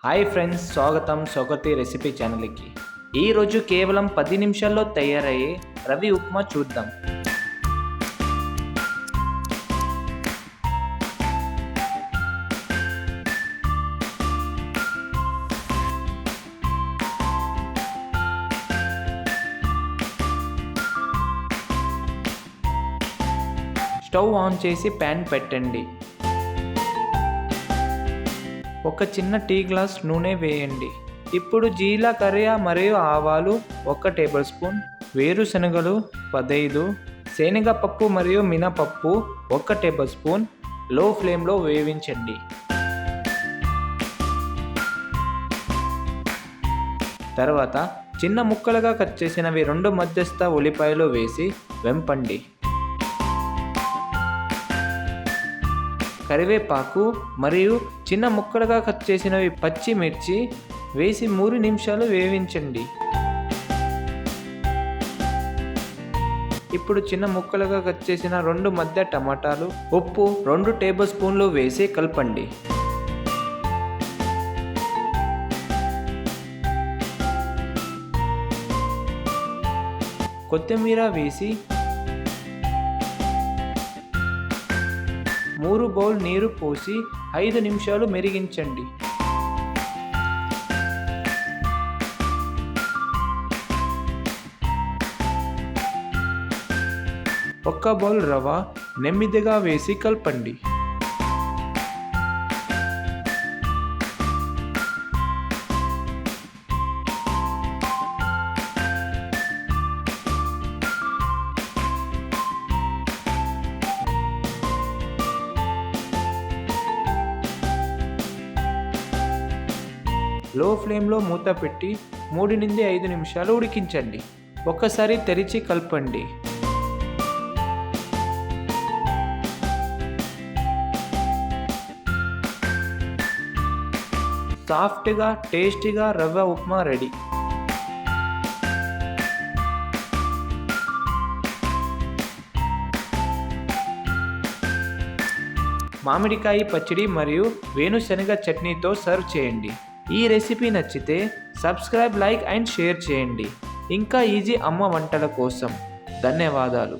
Hi friends, స్వాగతం స్వగతి recipe ఛానల్కి. ఈరోజు కేవలం 10 నిమిషాల్లో తయారయ్యే రవి ఉప్మా చూద్దాం. స్టవ్ ఆన్ చేసి ప్యాన్ పెట్టండి. ఒక చిన్న టీ గ్లాస్ నూనె వేయండి. ఇప్పుడు జీలకర్ర మరియు ఆవాలు 1 టేబుల్ స్పూన్, వేరుశనగలు 15, శనగపప్పు మరియు మినపప్పు 1 టేబుల్ స్పూన్ లో ఫ్లేమ్లో వేయించండి. తర్వాత చిన్న ముక్కలుగా కట్ చేసినవి 2 మధ్యస్థ ఉల్లిపాయలు వేసి వెంపండి. కరివేపాకు మరియు చిన్న ముక్కలుగా కట్ చేసినవి పచ్చిమిర్చి వేసి 3 నిమిషాలు వేయించండి. ఇప్పుడు చిన్న ముక్కలుగా కట్ చేసిన 2 మధ్య టమాటాలు, ఉప్పు 2 టేబుల్ స్పూన్లు వేసి కలపండి. కొత్తిమీర వేసి 3 బౌల్ నీరు పోసి 5 నిమిషాలు మరిగించండి. ఒక బౌల్ రవ్వ నెమ్మదిగా వేసి కలపండి. లో ఫ్లేమ్లో మూత పెట్టి 3 నుండి 5 నిమిషాలు ఉడికించండి. ఒక్కసారి తెరిచి కలపండి. సాఫ్ట్గా టేస్టీగా రవ్వ ఉప్మా రెడీ. మామిడికాయ పచ్చడి మరియు వేరుశనగ చట్నీతో సర్వ్ చేయండి. ఈ రెసిపీ నచ్చితే సబ్స్క్రైబ్, లైక్ అండ్ షేర్ చేయండి. ఇంకా ఈజీ అమ్మ వంటల కోసం ధన్యవాదాలు.